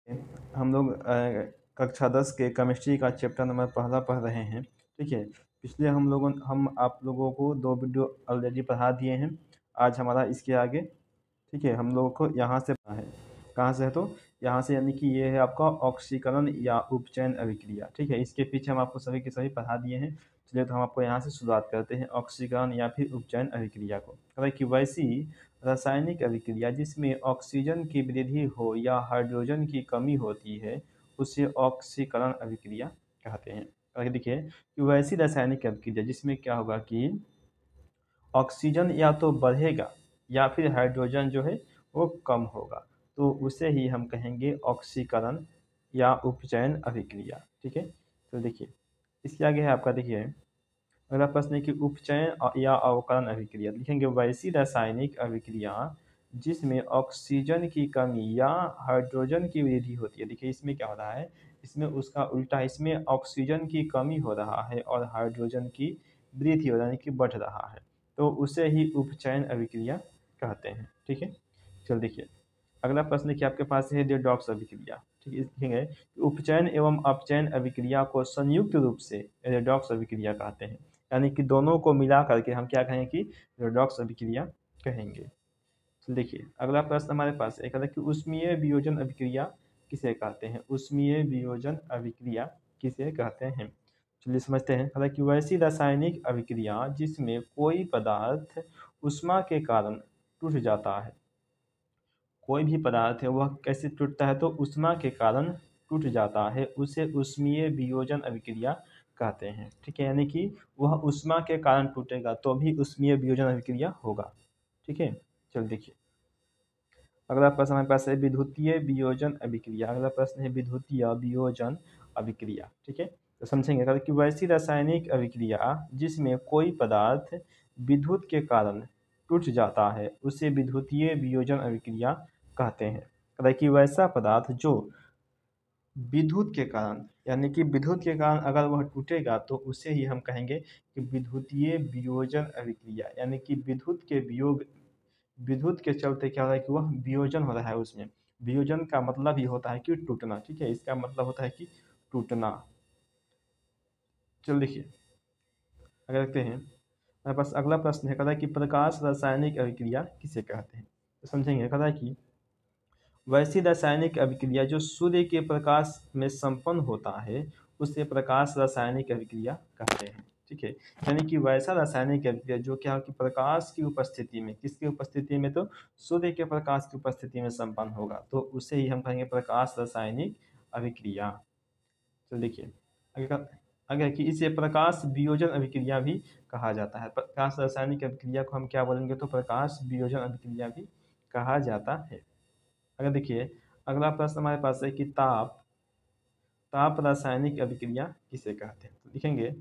हम लोग कक्षा 10 के केमिस्ट्री का चैप्टर नंबर पहला पढ़ रहे हैं। ठीक है, पिछले हम आप लोगों को 2 वीडियो ऑलरेडी पढ़ा दिए हैं। आज हमारा इसके आगे, ठीक है, हम लोगों को यहाँ से पढ़ना है। कहाँ से है? तो यहाँ से, यानी कि ये है आपका ऑक्सीकरण या उपचयन अभिक्रिया। ठीक है, इसके पीछे हम आपको सभी के सभी पढ़ा दिए हैं। चलिए, तो हम आपको यहाँ से शुरुआत करते हैं ऑक्सीकरण या फिर उपचयन अभिक्रिया को। कह कि वैसी रासायनिक अभिक्रिया जिसमें ऑक्सीजन की वृद्धि हो या हाइड्रोजन की कमी होती है, उसे ऑक्सीकरण अभिक्रिया कहते हैं। आगे देखिए कि वैसी रासायनिक अभिक्रिया जिसमें क्या होगा कि ऑक्सीजन या तो बढ़ेगा या फिर हाइड्रोजन जो है वो कम होगा, तो उसे ही हम कहेंगे ऑक्सीकरण या उपचयन अभिक्रिया। ठीक है, तो देखिए इसके आगे है आपका, देखिए अगला प्रश्न है कि उपचयन या अवकरण अभिक्रिया। लिखेंगे वैसी रासायनिक अभिक्रिया जिसमें ऑक्सीजन की कमी या हाइड्रोजन की वृद्धि होती है। देखिए इसमें क्या हो रहा है, इसमें उसका उल्टा, इसमें ऑक्सीजन की कमी हो रहा है और हाइड्रोजन की वृद्धि हो रहा है, यानी कि बढ़ रहा है, तो उसे ही उपचयन अभिक्रिया कहते हैं। ठीक है, चल देखिए अगला प्रश्न क्या आपके पास है, रेडॉक्स अभिक्रिया। ठीक है, लिखेंगे उपचयन एवं अपचयन अभिक्रिया को संयुक्त रूप से रेडॉक्स अभिक्रिया कहते हैं। यानी कि दोनों को मिला करके हम क्या कहेंगे कि रेडॉक्स अभिक्रिया कहेंगे। तो देखिए अगला प्रश्न हमारे पास एक है कि उष्मीय वियोजन अभिक्रिया किसे कहते हैं। उष्मीय वियोजन अभिक्रिया किसे कहते हैं, चलिए समझते हैं। हालांकि वैसी रासायनिक अभिक्रिया जिसमें कोई पदार्थ उष्मा के कारण टूट जाता है। कोई भी पदार्थ है वह कैसे टूटता है, तो उष्मा के कारण टूट जाता है, उसे उष्मीय वियोजन अभिक्रिया कहते हैं। ठीक है, यानी कि वह उष्मा के कारण टूटेगा तो भी उष्मीय वियोजन अभिक्रिया होगा। ठीक है, चल देखिए अगला प्रश्न हमारे पास है विद्युतीय वियोजन अभिक्रिया। अगला प्रश्न है विद्युतीय वियोजन अभिक्रिया। ठीक है, तो समझेंगे अगर कि वैसी रासायनिक अभिक्रिया जिसमें कोई पदार्थ विद्युत के कारण टूट जाता है उसे विद्युतीय वियोजन अभिक्रिया कहते हैं। अगर कि वैसा पदार्थ जो विद्युत के कारण, यानी कि विद्युत के कारण अगर वह टूटेगा तो उसे ही हम कहेंगे कि विद्युतीय वियोजन अभिक्रिया, यानी कि विद्युत के वियोग, विद्युत के चलते क्या हो रहा है कि वह वियोजन हो रहा है उसमें। वियोजन का मतलब ही होता है कि टूटना। ठीक है, इसका मतलब होता है कि टूटना। चल देखिए अगर देखते हैं हमारे पास अगला प्रश्न है, कहता है कि प्रकाश रासायनिक अभिक्रिया किसे कहते हैं। तो समझेंगे, कहता है कि वैसी रासायनिक अभिक्रिया जो सूर्य के प्रकाश में संपन्न होता है उसे प्रकाश रासायनिक अभिक्रिया कहते हैं। ठीक है, यानी कि वैसा रासायनिक अभिक्रिया जो क्या कि प्रकाश की उपस्थिति में, किसकी उपस्थिति में, तो सूर्य के प्रकाश की उपस्थिति में संपन्न होगा, तो उसे ही हम कहेंगे प्रकाश रासायनिक अभिक्रिया। तो देखिए आगे कि इसे प्रकाश वियोजन अभिक्रिया भी कहा जाता है। प्रकाश रासायनिक अभिक्रिया को हम क्या बोलेंगे, तो प्रकाश वियोजन अभिक्रिया भी कहा जाता है। अगर देखिए अगला प्रश्न हमारे पास है कि ताप ताप रासायनिक अभिक्रिया किसे कहते हैं। तो लिखेंगे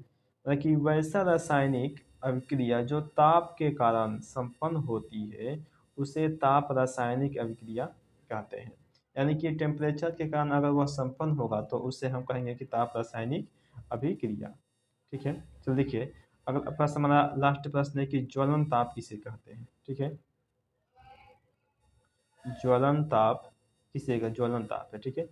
कि वैसा रासायनिक अभिक्रिया जो ताप के कारण संपन्न होती है उसे ताप रासायनिक अभिक्रिया कहते हैं। यानी कि टेम्परेचर के कारण अगर वह संपन्न होगा तो उससे हम कहेंगे कि ताप रासायनिक अभिक्रिया। ठीक है, तो देखिए अगला प्रश्न हमारा लास्ट प्रश्न है कि ज्वलन ताप किसे कहते हैं। ठीक है, ज्वलन ताप किसे का ज्वलन ताप है। ठीक है,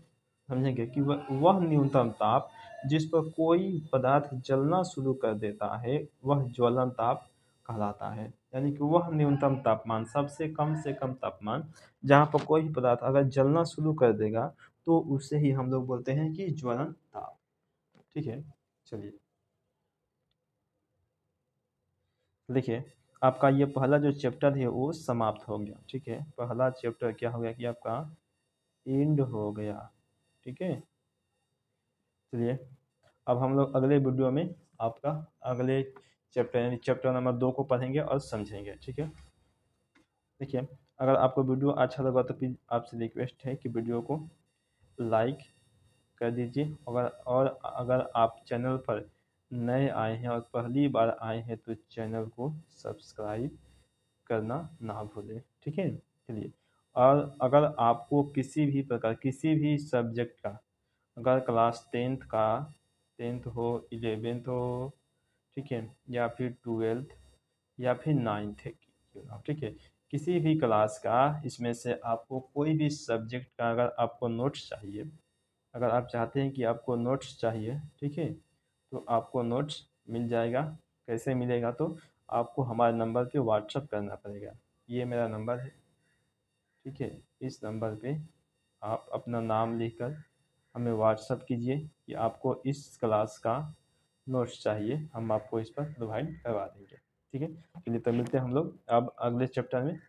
समझेंगे कि वह न्यूनतम ताप जिस पर कोई पदार्थ जलना शुरू कर देता है वह ज्वलन ताप कहलाता है। यानी कि वह न्यूनतम तापमान, सबसे कम से कम तापमान जहाँ पर कोई भी पदार्थ अगर जलना शुरू कर देगा तो उसे ही हम लोग बोलते हैं कि ज्वलन ताप। ठीक है, चलिए देखिए आपका ये पहला जो चैप्टर है वो समाप्त हो गया। ठीक है, पहला चैप्टर क्या हो गया कि आपका एंड हो गया। ठीक है, चलिए अब हम लोग अगले वीडियो में आपका अगले चैप्टर यानी चैप्टर नंबर 2 को पढ़ेंगे और समझेंगे। ठीक है, देखिए अगर आपको वीडियो अच्छा लगा तो प्लीज़ आपसे रिक्वेस्ट है कि वीडियो को लाइक कर दीजिए। और अगर आप चैनल पर नए आए हैं और पहली बार आए हैं तो चैनल को सब्सक्राइब करना ना भूलें। ठीक है, चलिए और अगर आपको किसी भी प्रकार किसी भी सब्जेक्ट का, अगर क्लास 10th का, 10th हो, 11th हो, ठीक है, या फिर 12th या फिर 9th है क्यों ना हो, ठीक है, किसी भी क्लास का इसमें से आपको कोई भी सब्जेक्ट का अगर आपको नोट्स चाहिए, अगर आप चाहते हैं कि आपको नोट्स चाहिए, ठीक है, तो आपको नोट्स मिल जाएगा। कैसे मिलेगा? तो आपको हमारे नंबर पे व्हाट्सअप करना पड़ेगा। ये मेरा नंबर है, ठीक है। इस नंबर पे आप अपना नाम लिखकर हमें व्हाट्सअप कीजिए कि आपको इस क्लास का नोट्स चाहिए, हम आपको इस पर प्रोवाइड करवा देंगे, ठीक है। चलिए तो मिलते हैं हम लोग अब अगले चैप्टर में।